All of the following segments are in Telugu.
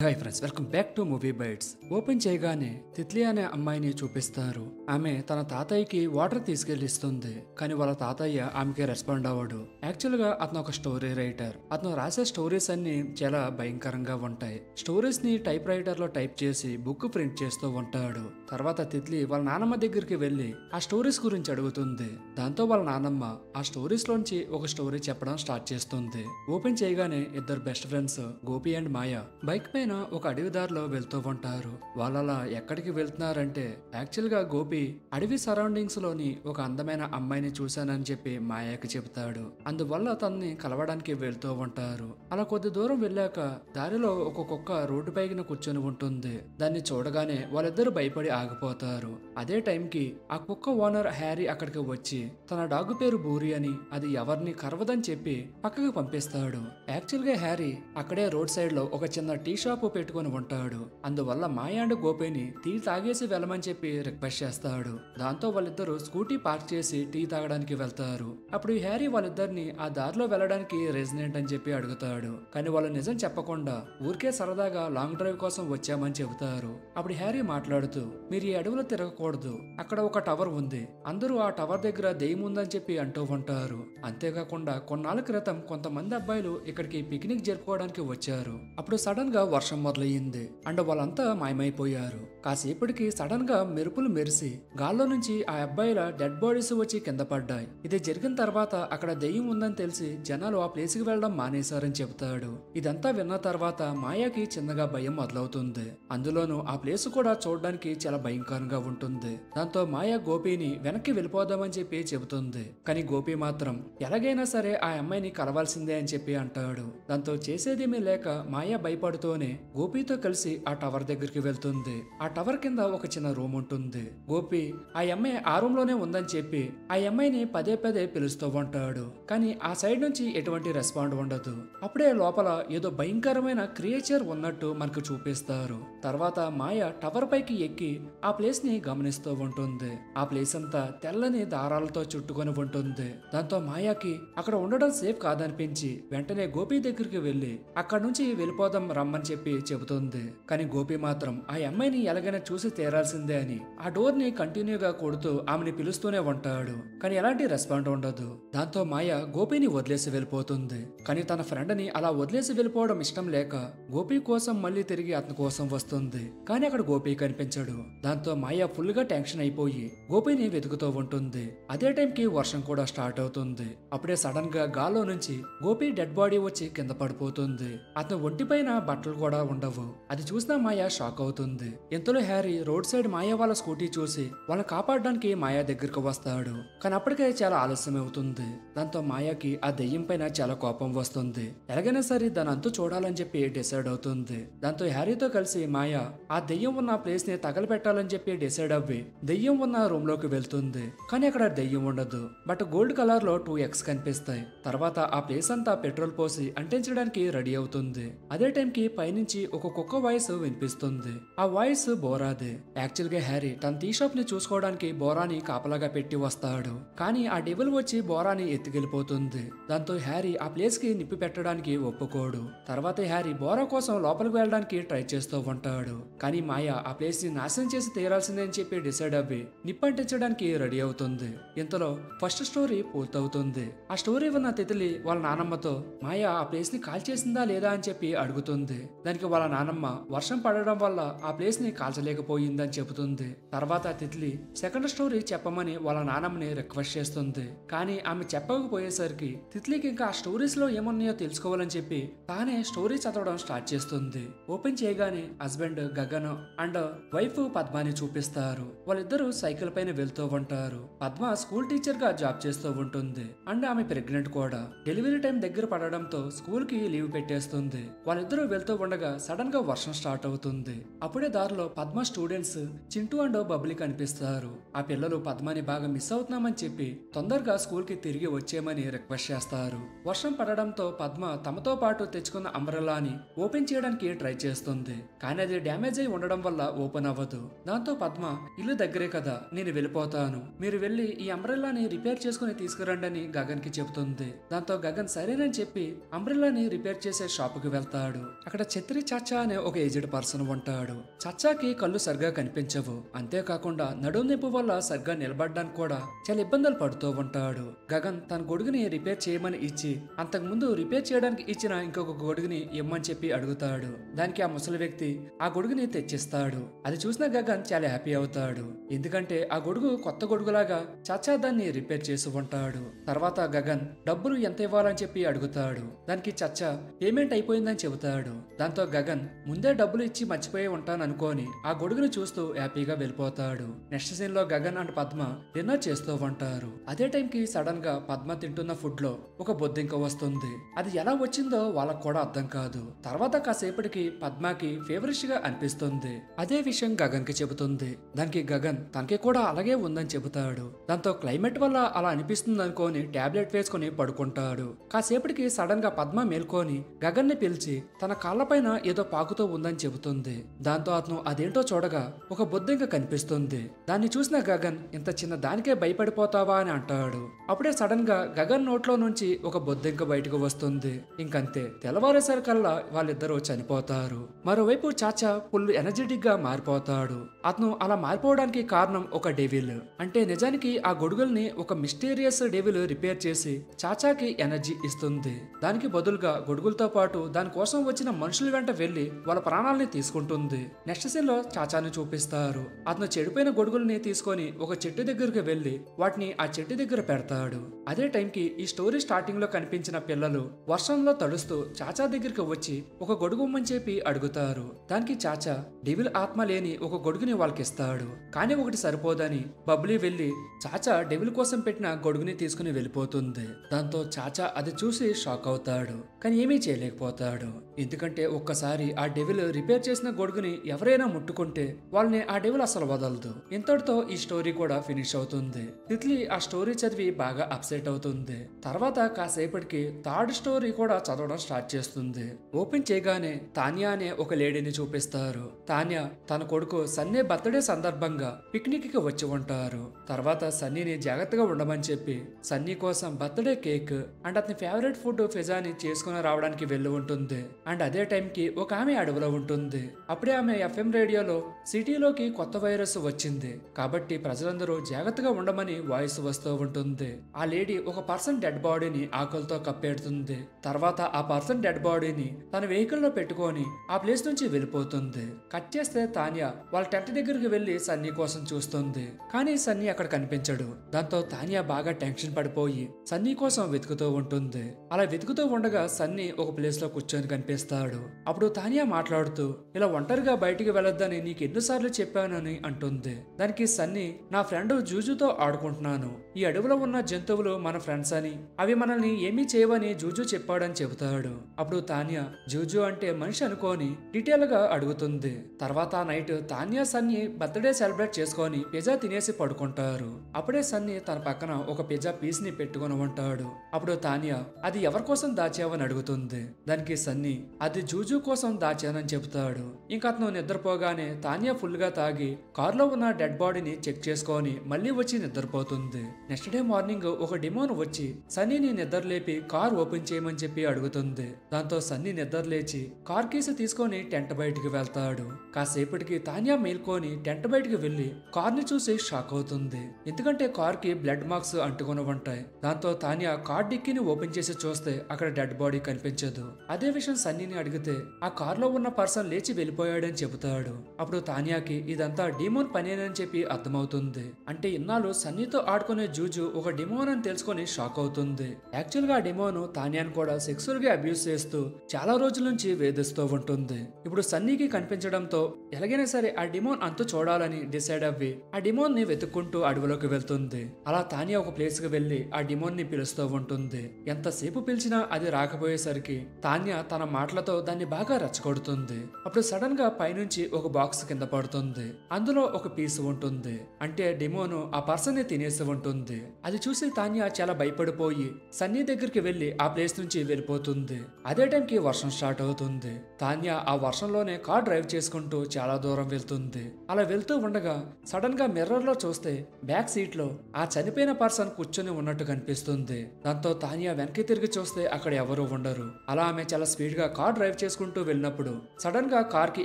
Hi friends, welcome back to movie bites. Open చేయగానే తిత్లీ అనే అమ్మాయిని చూపిస్తారు. ఆమె తన తాతయ్యకి వాటర్ తీసుకెళ్లిస్తుంది. కానీ వాళ్ళ తాతయ్య ఆమెకి రెస్పాండ్ అవ్వడు. యాక్చువల్ గా అతను ఒక స్టోరీ రైటర్. అతను రాసే స్టోరీస్ అన్ని చాలా భయంకరంగా ఉంటాయి. స్టోరీస్ ని టైప్ రైటర్ లో టైప్ చేసి బుక్ ప్రింట్ చేస్తూ ఉంటాడు. తర్వాత తిత్లీ వాళ్ళ నానమ్మ దగ్గరికి వెళ్లి ఆ స్టోరీస్ గురించి అడుగుతుంది. దాంతో వాళ్ళ నానమ్మ ఆ స్టోరీస్ లోంచి ఒక స్టోరీ చెప్పడం స్టార్ట్ చేస్తుంది. ఓపెన్ చేయగానే ఇద్దరు best friends Gopi and Maya bike పైన ఒక అడవి దారిలో వెళ్తూ ఉంటారు. వాళ్ళలా ఎక్కడికి వెళ్తున్నారంటే యాక్చువల్ గా గోపి అడవి సరౌండింగ్స్ లోని ఒక అందమైన అమ్మాయిని చూశానని చెప్పి మాయకి చెబుతాడు. అందువల్ల తనని కలవడానికి వెళ్తూ ఉంటారు. అలా కొద్ది దూరం వెళ్ళాక దారిలో ఒక కుక్క రోడ్డు పైన కూర్చొని ఉంటుంది. దాన్ని చూడగానే వాళ్ళిద్దరూ భయపడి ఆగిపోతారు. అదే టైంకి ఆ కుక్క ఓనర్ హ్యారీ అక్కడికి వచ్చి తన డాగ్ పేరు బూరి అని, అది ఎవరిని కరవదని చెప్పి పక్కకి పంపిస్తాడు. యాక్చువల్ గా హ్యారీ అక్కడే రోడ్ సైడ్ లో ఒక చిన్న టీ షాప్ పెట్టుకుని ఉంటాడు. అందువల్ల మాయ అండ్ గోపిని టీ తాగేసి వెళ్ళమని చెప్పి రిక్వెస్ట్ చేస్తాడు. దాంతో వాళ్ళిద్దరూ స్కూటీ పార్క్ చేసి టీ తాగడానికి వెళ్తారు. అప్పుడు హ్యారీ వాళ్ళిద్దరిని ఆ దారిలో వెళ్ళడానికి రీజన్ ఏంటని చెప్పి అడుగుతాడు. కానీ వాళ్ళు నిజం చెప్పకుండా ఊరికే సరదాగా లాంగ్ డ్రైవ్ కోసం వచ్చామని చెబుతారు. అప్పుడు హ్యారీ మాట్లాడుతూ, మీరు ఈ అడవిలో తిరగకూడదు, అక్కడ ఒక టవర్ ఉంది, అందరూ ఆ టవర్ దగ్గర దెయ్యం ఉందని చెప్పి అంటూ ఉంటారు. అంతేకాకుండా కొన్నాళ్ళ క్రితం కొంతమంది అబ్బాయిలు ఇక్కడికి పిక్నిక్ జరుపుకోవడానికి వచ్చారు. అప్పుడు సడన్ గా వర్షం మొదలయ్యింది అండ్ వాళ్ళంతా మాయమైపోయారు. కాసేపటికి సడన్ గా మెరుపులు మెరిసి గాల్లో నుంచి ఆ అబ్బాయిల డెడ్ బాడీస్ వచ్చి కింద పడ్డాయి. ఇది జరిగిన తర్వాత అక్కడ దెయ్యం ఉందని తెలిసి జనాలు ఆ ప్లేస్ కి వెళ్లడం మానేశారని చెబుతాడు. ఇదంతా విన్న తర్వాత మాయాకి చిన్నగా భయం మొదలవుతుంది. అందులోనూ ఆ ప్లేస్ కూడా చూడడానికి చాలా భయంకరంగా ఉంటుంది. దాంతో మాయా గోపిని వెనక్కి వెళ్ళిపోదామని చెప్పి చెబుతుంది. కానీ గోపి మాత్రం ఎలాగైనా సరే ఆ అమ్మాయిని కలవాల్సిందే అని చెప్పి అంటాడు. దాంతో చేసేదేమీ లేక మాయా భయపడుతూనే గోపితో కలిసి ఆ టవర్ దగ్గరికి వెళ్తుంది. ఆ టవర్ కింద ఒక చిన్న రూమ్ ఉంటుంది. గోపి ఆ అమ్మాయి ఆ రూమ్ లోనే ఉందని చెప్పి ఆ అమ్మాయిని పదే పదే పిలుస్తూ ఉంటాడు. కానీ ఆ సైడ్ నుంచి ఎటువంటి రెస్పాండ్ ఉండదు. అప్పుడే లోపల ఏదో భయంకరమైన క్రియేచర్ ఉన్నట్టు మనకు చూపిస్తారు. తర్వాత మాయ టవర్ పైకి ఎక్కి ఆ ప్లేస్ ని గమనిస్తూ ఉంటుంది. ఆ ప్లేస్ అంతా తెల్లని దారాలతో చుట్టుకొని ఉంటుంది. దాంతో మాయాకి అక్కడ ఉండడం సేఫ్ కాదనిపించి వెంటనే గోపి దగ్గరికి వెళ్లి అక్కడ నుంచి వెళ్ళిపోదాం రమ్మని చెప్పి చెబుతుంది. కానీ గోపి మాత్రం ఆ అమ్మాయిని ఎలాగైనా చూసి తీరాల్సిందే అని ఆ డోర్ ని కంటిన్యూగా కొడుతూ ఆమెని పిలుస్తూనే ఉంటాడు. కానీ ఎలాంటి రెస్పాండ్ ఉండదు. దాంతో మాయ గోపిని వదిలేసి వెళ్ళిపోతుంది. కానీ తన ఫ్రెండ్ ని అలా వదిలేసి వెళ్ళిపోవడం ఇష్టం లేక గోపి కోసం మళ్ళీ తిరిగి అతని కోసం వస్తుంది. కానీ అక్కడ గోపి కనిపించడు. దాంతో మాయ ఫుల్ గా టెన్షన్ అయిపోయి గోపిని వెతుకుతూ ఉంటుంది. అదే టైంకి వర్షం కూడా స్టార్ట్ అవుతుంది. అప్పుడే సడన్ గా గాల్లో నుంచి గోపి డెడ్ బాడీ వచ్చి కింద పడిపోతుంది. అతని ఒంటిపైన బట్టలు కూడా ఉండవు. అది చూసిన మాయ షాక్ అవుతుంది. ఇంతలో హ్యారీ రోడ్ సైడ్ మాయ వాళ్ళ స్కూటీ చూసి వాళ్ళని కాపాడడానికి మాయా దగ్గరకు వస్తాడు. కానీ అప్పటికే చాలా ఆలస్యం అవుతుంది. దాంతో మాయాకి ఆ దెయ్యం పైన చాలా కోపం వస్తుంది. ఎలాగైనా సరే దాని అంతు చూడాలని చెప్పి డిసైడ్ అవుతుంది. దాంతో హ్యారీతో కలిసి మాయ ఆ దెయ్యం ఉన్న ప్లేస్ ని తగలబెట్టాలని చెప్పి డిసైడ్ అవ్వి దెయ్యం ఉన్న రూమ్ లోకి వెళ్తుంది. కానీ అక్కడ దెయ్యం ఉండదు. బట్ గోల్డ్ కలర్ లో 2X కనిపిస్తాయి. తర్వాత ఆ ప్లేస్ అంతా పెట్రోల్ పోసి అంటించడానికి రెడీ అవుతుంది. అదే టైంకి పైనుంచి ఒక కుక్క వాయిస్ వినిపిస్తుంది. ఆ వాయిస్ బోరాదే. యాక్చువల్ గా హ్యారీ తన టీ షాప్ ని చూసుకోవడానికి బోరాని కాపలాగా పెట్టి వస్తాడు. కానీ ఆ డెవిల్ వచ్చి బోరాని ఎత్తుకెళ్లిపోతుంది. దాంతో హ్యారీ ఆ ప్లేస్ కి నిప్పి పెట్టడానికి ఒప్పుకోడు. తర్వాత హ్యారీ బోరా కోసం లోపలికి వెళ్ళడానికి ట్రై చేస్తూ ఉంటాడు. కానీ మాయ ఆ ప్లేస్ ని నాశనం చేసి తీరాల్సిందే అని చెప్పి డిసైడ్ అవ్వి నిప్పంటించడానికి రెడీ అవుతుంది. ఇంతలో ఫస్ట్ స్టోరీ పూర్తవుతుంది. ఆ స్టోరీ ఉన్న తిత్లీ వాళ్ళ నానమ్మతో మాయ ఆ ప్లేస్ ని కాల్ చేసిందా లేదా అని చెప్పి అడుగుతుంది. దానికి వాళ్ళ నానమ్మ వర్షం పడడం వల్ల ఆ ప్లేస్ ని కాల్చలేకపోయిందని చెబుతుంది. తర్వాత తిత్లీ సెకండ్ స్టోరీ చెప్పమని వాళ్ళ నానమ్మని రిక్వెస్ట్ చేస్తుంది. కానీ ఆమె చెప్పకపోయేసరికి తిత్లీకి ఇంకా ఆ స్టోరీస్ లో ఏమున్నాయో తెలుసుకోవాలని చెప్పి తానే స్టోరీ చదవడం స్టార్ట్ చేస్తుంది. ఓపెన్ చేయగానే husband Gagan and wife Padmani చూపిస్తారు. వాళ్ళిద్దరూ సైకిల్ పైన వెళ్తూ ఉంటారు. పద్మ స్కూల్ టీచర్ గా జాబ్ చేస్తూ ఉంటుంది అండ్ ఆమె ప్రెగ్నెంట్ కూడా. డెలివరీ టైం దగ్గర పడడంతో స్కూల్ కి లీవ్ పెట్టేస్తుంది. వాళ్ళిద్దరూ వెళ్తూ ఉండగా సడన్ గా వర్షం స్టార్ట్ అవుతుంది. అప్పుడే దారిలో పద్మ స్టూడెంట్స్ చింటూ అండ్ బబ్లీ కనిపిస్తారు. ఆ పిల్లలు పద్మని బాగా మిస్ అవుతున్నామని చెప్పి తొందరగా స్కూల్ కి తిరిగి వచ్చేయమని రిక్వెస్ట్ చేస్తారు. వర్షం పడడంతో పద్మ తమతో పాటు తెచ్చుకున్న అంబ్రెల్లాని ఓపెన్ చేయడానికి ట్రై చేస్తుంది. కానీ అది డ్యామేజ్ అయి ఉండడం వల్ల ఓపెన్ అవ్వదు. దాంతో పద్మ ఇల్లు దగ్గరే కదా, నేను వెళ్ళిపోతాను, మీరు వెళ్ళి ఈ అంబ్రెల్లాని రిపేర్ చేసుకుని తీసుకురండి అని గగన్ కి చెబుతుంది. దాంతో గగన్ సరేనని చెప్పి అంబ్రెల్లాని రిపేర్ చేసే షాప్ కి వెళ్తాడు. అక్కడ చెత్త ఛత్రి చాచా అనే ఒక ఏజ్డ్ పర్సన్ ఉంటాడు. చాచాకి కళ్ళు సరిగా కనిపించవు. అంతేకాకుండా నడుము నొప్పి వల్ల సరిగ్గా నిలబడడానికి కూడా చాలా ఇబ్బందులు పడుతూ ఉంటాడు. గగన్ తన గొడుగుని రిపేర్ చేయమని ఇచ్చి అంతకుముందు రిపేర్ చేయడానికి ఇచ్చిన ఇంకొక గొడుగుని ఇమ్మని చెప్పి అడుగుతాడు. దానికి ఆ ముసలి వ్యక్తి ఆ గొడుగుని తెచ్చిస్తాడు. అది చూసిన గగన్ చాలా హ్యాపీ అవుతాడు. ఎందుకంటే ఆ గొడుగు కొత్త గొడుగులాగా చాచా దాన్ని రిపేర్ చేసి ఉంటాడు. తర్వాత గగన్ డబ్బులు ఎంత ఇవ్వాలని చెప్పి అడుగుతాడు. దానికి చచ్చా పేమెంట్ అయిపోయిందని చెబుతాడు. దాంతో గగన్ ముందే డబ్బులు ఇచ్చి మర్చిపోయి ఉంటాను అనుకోని ఆ గొడుగుని చూస్తూ హ్యాపీగా వెళ్ళిపోతాడు. నెక్స్ట్ సీన్ లో గగన్ అండ్ పద్మ డిన్నర్ చేస్తూ ఉంటారు. అదే టైం కి సడన్ గా పద్మ తింటున్న ఫుడ్ లో ఒక బొద్దింక వస్తుంది. అది ఎలా వచ్చిందో వాళ్ళకు కూడా అర్థం కాదు. తర్వాత కాసేపటికి పద్మకి ఫేవరిష్ గా అనిపిస్తుంది. అదే విషయం గగన్ కి చెబుతుంది. దానికి గగన్ తనకి కూడా అలాగే ఉందని చెబుతాడు. దాంతో క్లైమేట్ వల్ల అలా అనిపిస్తుంది అనుకోని టాబ్లెట్ వేసుకుని పడుకుంటాడు. కాసేపటికి సడన్ గా పద్మ మేల్కొని గగన్ ని పిలిచి తన కాళ్ళపైన ఏదో పాకుతూ ఉందని చెబుతుంది. దాంతో అతను అదేంటో చూడగా ఒక బొద్దింక కనిపిస్తుంది. దాన్ని చూసిన గగన్ ఇంత చిన్న దానికే భయపడిపోతావా అని అంటాడు. అప్పుడే సడన్ గా గగన్ నోట్లో నుంచి ఒక బొద్దింక బయటకు వస్తుంది. ఇంకంతే తెల్లవారేసరికల్లా వాళ్ళిద్దరూ చనిపోతారు. మరోవైపు చాచా ఫుల్ ఎనర్జెటిక్ గా మారిపోతాడు. అతను అలా మారిపోవడానికి కారణం ఒక డెవిల్. అంటే నిజానికి ఆ గొడుగుల్ని ఒక మిస్టీరియస్ డెవిల్ రిపేర్ చేసి చాచాకి ఎనర్జీ ఇస్తుంది. దానికి బదులుగా గొడుగులతో పాటు దానికోసం వచ్చిన మనుషుల వెంట వెళ్లి వాళ్ళ ప్రాణాలని తీసుకుంటుంది. నెక్స్ట్ సీన్ లో చాచాని చూపిస్తారు. అతను చెడిపోయిన గొడుగుల్ని తీసుకొని ఒక చెట్టు దగ్గరికి వెళ్లి వాటిని ఆ చెట్టు దగ్గర పెడతాడు. అదే టైంకి ఈ స్టోరీ స్టార్టింగ్ లో కనిపించిన పిల్లలు వర్షంలో తడుస్తూ చాచా దగ్గరికి వచ్చి ఒక గొడుగు ఇమ్మని చెప్పి అడుగుతారు. దానికి చాచా డెవిల్ ఆత్మ లేని ఒక గొడుగుని వాళ్ళకిస్తాడు. కానీ ఒకటి సరిపోదని బబ్లీ వెళ్లి చాచా డెవిల్ కోసం పెట్టిన గొడుగుని తీసుకుని వెళ్ళిపోతుంది. దాంతో చాచా అది చూసి షాక్ అవుతాడు. కానీ ఏమీ చేయలేకపోతాడు. ఎందుకంటే ఒక్కసారి ఆ డెవిల్ రిపేర్ చేసిన గొడుగుని ఎవరైనా ముట్టుకుంటే వాళ్ళని ఆ డెవిల్ అసలు వదలదు. ఇంతటితో ఈ స్టోరీ కూడా ఫినిష్ అవుతుంది. తిత్లీ ఆ స్టోరీ చదివి బాగా అప్సెట్ అవుతుంది. తర్వాత కాసేపటికి థర్డ్ స్టోరీ కూడా చదవడం స్టార్ట్ చేస్తుంది. ఓపెన్ చేయగానే తాన్యా అనే ఒక లేడీని చూపిస్తారు. తాన్యా తన కొడుకు సన్నీ బర్త్డే సందర్భంగా పిక్నిక్ కి వచ్చి ఉంటారు. తర్వాత సన్నీని జాగ్రత్తగా ఉండమని చెప్పి సన్నీ కోసం బర్త్డే కేక్ అండ్ అతని ఫేవరెట్ ఫుడ్ పిజ్జాని చేసుకుని రావడానికి వెళ్ళి ఉంటుంది. అండ్ అదే టైంకి ఒక ఆమె అడవిలో ఉంటుంది. అప్పుడే ఆమె ఎఫ్ఎం రేడియోలో సిటీలోకి కొత్త వైరస్ వచ్చింది కాబట్టి ప్రజలందరూ జాగ్రత్తగా ఉండమని వాయిస్ వస్తూ ఉంటుంది. ఆ లేడీ ఒక పర్సన్ డెడ్ బాడీని ఆకులతో కప్పెడుతుంది. తర్వాత ఆ పర్సన్ డెడ్ బాడీని తన వెహికల్ లో పెట్టుకొని ఆ ప్లేస్ నుంచి వెళ్ళిపోతుంది. కట్ చేస్తే తాన్యా వాళ్ళ టెంట్ దగ్గరికి వెళ్లి సన్నీ కోసం చూస్తుంది. కానీ సన్నీ అక్కడ కనిపించడు. దాంతో తాన్యా బాగా టెన్షన్ పడిపోయి సన్నీ కోసం వెతుకుతూ ఉంటుంది. అలా వెతుకుతూ ఉండగా సన్నీ ఒక ప్లేస్ లో కూర్చొని కనిపిస్తాడు. అప్పుడు తాన్యా మాట్లాడుతూ ఇలా ఒంటరిగా బయటికి వెళ్ళొద్దని నీకు ఎన్నిసార్లు చెప్పానని అంటుంది. దానికి సన్నీ నా ఫ్రెండ్ జూజుతో ఆడుకుంటున్నాను. ఈ అడవిలో ఉన్న జంతువులు మన ఫ్రెండ్స్ అని అవి మనల్ని ఏమీ చేయవని జూజు చెప్పాడని చెబుతాడు. అప్పుడు తాన్యా జూజు అంటే మనిషి అనుకోని డీటెయిల్ గా అడుగుతుంది. తర్వాత ఆ night Tanya Sunny birthday celebrate చేసుకొని పిజ్జా తినేసి పడుకుంటారు. అప్పుడే సన్నీ తన పక్కన ఒక పిజ్జా పీస్ ని పెట్టుకుని ఉంటాడు. అప్పుడు తాన్యా అది ఎవరి కోసం దాచావని అడుగుతుంది. దానికి సన్నీ అది జూజు కోసం దాచానని చెబుతాడు. ఇంకా అతను నిద్రపోగానే తాన్యా ఫుల్ గా తాగి కారులో ఉన్న డెడ్ బాడీని చెక్ చేసుకొని మళ్ళీ వచ్చి నిద్రపోతుంది. నెక్స్ట్ డే మార్నింగ్ ఒక డిమోన్ వచ్చి సన్నీని నిద్ర లేపి కార్ ఓపెన్ చేయమని చెప్పి అడుగుతుంది. దాంతో సన్నీ నిద్ర లేచి కార్ కీస్ తీసుకొని టెంట్ బయటికి వెళ్తాడు. కాసేపటికి తాన్యా మేల్కొని టెంట్ బయటికి వెళ్లి కార్ ని చూసి షాక్ అవుతుంది. ఎందుకంటే కార్ కి బ్లడ్ మార్క్స్ అంటుకొని ఉంటాయి. దాంతో తాన్యా కార్ డిక్కీని ఓపెన్ చేసి చూస్తే అక్కడ డెడ్ బాడీ కనిపించదు. అదే విషయం సన్నీని అడిగితే ఆ కార్లో ఉన్న పర్సన్ లేచి వెళ్ళిపోయాడని చెబుతాడు. అప్పుడు తాన్యాకి ఇదంతా డిమోన్ పనేనని చెప్పి అర్థమవుతుంది. అంటే ఇన్నాళ్ళు సన్నీతో ఆడుకునే జూజు ఒక డిమోన్ అని తెలుసుకొని షాక్ అవుతుంది. యాక్చువల్ గా ఆ డిమోను తాన్యాను కూడా సెక్సువల్ గా అబ్యూస్ చేస్తూ చాలా రోజుల నుంచి వేధిస్తూ ఉంటుంది. ఇప్పుడు సన్నీకి కనిపించడంతో ఎలాగైనా సరే ఆ డిమోన్ అంతు చూడాలని డిసైడ్ అవ్వి ఆ డిమోన్ ని వెతుక్కుంటూ అడవిలోకి వెళ్తుంది. అలా తాన్యా ఒక ప్లేస్ కి వెళ్లి ఆ డిమోన్ ని పిలుస్తూ ఉంటుంది. ఎంతసేపు పిలిచినా అది రాకపోయేసరికి తాన్యా తన మాటలతో దాన్ని బాగా రెచ్చగొడుతుంది. అప్పుడు సడన్ గా పైనుంచి ఒక బాక్స్ కింద పడుతుంది. అందులో ఒక పీస్ ఉంటుంది. అంటే డిమోను ఆ పర్సన్ ని తినేసి ఉంటుంది. అది చూసి తాన్యా చాలా భయపడిపోయి సన్నీ దగ్గరికి వెళ్లి ఆ ప్లేస్ నుంచి వెళ్ళిపోతుంది. అదే టైంకి వర్షం స్టార్ట్ అవుతుంది. తాన్యా ఆ వర్షంలోనే కార్ డ్రైవ్ చేసుకుంటూ చాలా దూరం వెళ్తుంది. అలా వెళ్తూ ఉండగా సడన్ గా మిర్రర్ లో చూస్తే బ్యాక్ సీట్ లో ఆ చనిపోయిన పర్సన్ కూర్చొని ఉన్నట్టు కనిపిస్తుంది. దాంతో తాన్యా వెనక్కి తిరిగి చూస్తే అక్కడ ఎవరు ఉండరు. అలా ఆమె చాలా స్పీడ్ గా కార్ డ్రైవ్ చేసుకుంటూ చేసుకుంటూ వెళ్ళినప్పుడు సడన్ గా కార్ కి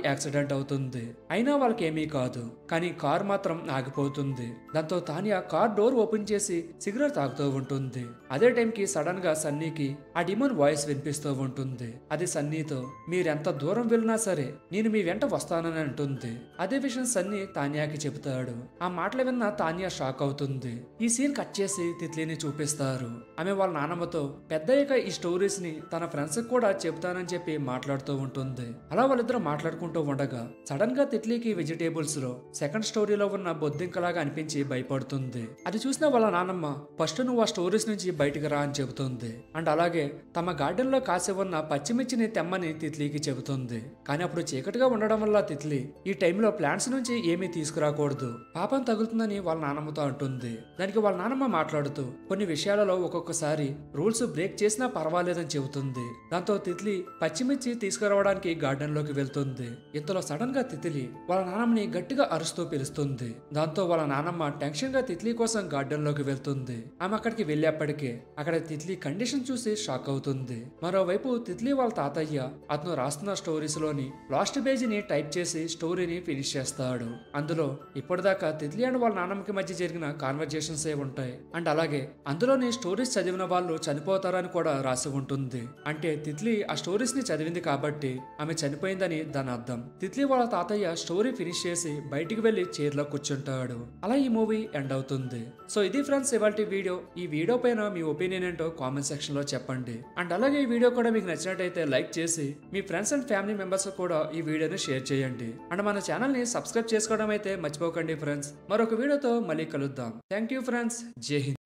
యాక్సిడెంట్ అవుతుంది. అయినా వాళ్ళకి ఏమీ కాదు, కానీ కార్ మాత్రం ఆగిపోతుంది. దాంతో తానియా కార్ డోర్ ఓపెన్ చేసి సిగరెట్ తాగుతూ ఉంటుంది. అదే టైంకి సడన్ గా సన్నీకి ఆ డిమోన్ వాయిస్ వినిపిస్తూ ఉంటుంది. అది సన్నీతో మీరెంత దూరం వెళ్ళినా సరే నేను మీ వెంట వస్తానని అంటుంది. అదే విషయం సన్నీ తానియాకి చెబుతాడు. ఆ మాటలు విన్న తానియా షాక్ అవుతుంది. ఈ సీన్ కట్ చేసి తిత్లీని చూపిస్తారు. ఆమె వాళ్ళ నాన్నమ్మతో పెద్దయ్యాక ఈ స్టోరీస్ ని తన ఫ్రెండ్స్ కూడా చెబుతానని చెప్పి మాట్లాడుతూ ఉంటుంది. అలా వాళ్ళిద్దరు మాట్లాడుకుంటూ ఉండగా సడన్ గా తిత్లీకి వెజిటేబుల్స్ లో సెకండ్ స్టోరీలో ఉన్న బొద్దింకలాగా అనిపించి భయపడుతుంది. అది చూసిన వాళ్ళ నాన్నమ్మ ఫస్ట్ నువ్వు ఆ స్టోరీస్ నుంచి బయటికి రా అని చెబుతుంది. అండ్ అలాగే తమ గార్డెన్ లో కాసి ఉన్న పచ్చిమిర్చిని తెమ్మని తిత్లీకి చెబుతుంది. కానీ అప్పుడు చీకటిగా ఉండడం వల్ల తిత్లీ ఈ టైంలో ప్లాంట్స్ నుంచి ఏమీ తీసుకురాకూడదు, పాపం తగులుతుందని వాళ్ళ నాన్నమ్మతో అంటుంది. దానికి వాళ్ళ నాన్నమ్మ మాట్లాడుతూ కొన్ని విషయాలలో ఒక్కొక్కసారి రూల్స్ బ్రేక్ చేసినా పర్వాలేదని చెబుతుంది. దాంతో తిత్లీ పచ్చిమిర్చి తీసుకురావడానికి గార్డెన్ లోకి వెళ్తుంది. ఇంతలో సడన్ గా తిత్లీ వాళ్ళ నాన్నమ్మని గట్టిగా అరుస్తూ పిలుస్తుంది. దాంతో వాళ్ళ నాన్నమ్మ టెన్షన్ గా తిత్లీ కోసం గార్డెన్ లోకి వెళ్తుంది. ఆమె అక్కడికి వెళ్ళేప్పటికే అక్కడ తిత్లీ కండిషన్ చూసి షాక్ అవుతుంది. మరోవైపు తిత్లీ వాళ్ళ తాతయ్య అతను రాస్తున్న స్టోరీస్ లోని లాస్ట్ పేజీని టైప్ చేసి స్టోరీని ఫినిష్ చేస్తాడు. అందులో ఇప్పటిదాకా తిత్లీ అండ్ వాళ్ళ నాన్నమ్మకి మధ్య జరిగిన కాన్వర్జేషన్స్ ఏ ఉంటాయి. అండ్ అలాగే అందులోని స్టోరీస్ చదివిన వాళ్ళు చనిపోతారని కూడా రాసి ఉంటుంది. అంటే తిత్లీ ఆ స్టోరీస్ ని చదివింది కాబట్టి ఆమె చనిపోయిందని దాని అర్థం. తిత్లీ వాళ్ళ తాతయ్య స్టోరీ ఫినిష్ చేసి బయటికి వెళ్లి చైర్ లో కూర్చుంటాడు. అలా ఈ మూవీ ఎండ్ అవుతుంది. సో ఇది ఫ్రెండ్స్ ఇవాల్టి వీడియో. ఈ వీడియో పైన మీ ఒపీనియన్ ఏంటో కామెంట్ సెక్షన్ లో చెప్పండి. అండ్ అలాగే ఈ వీడియో కూడా మీకు నచ్చినట్టయితే లైక్ చేసి మీ ఫ్రెండ్స్ అండ్ ఫ్యామిలీ మెంబర్స్ కూడా ఈ వీడియోని షేర్ చేయండి. అండ్ మన ఛానల్ ని సబ్స్క్రైబ్ చేసుకోవడం అయితే మర్చిపోకండి ఫ్రెండ్స్. మరొక వీడియోతో మళ్ళీ కలుద్దాం. Thank you friends. జై హింద్.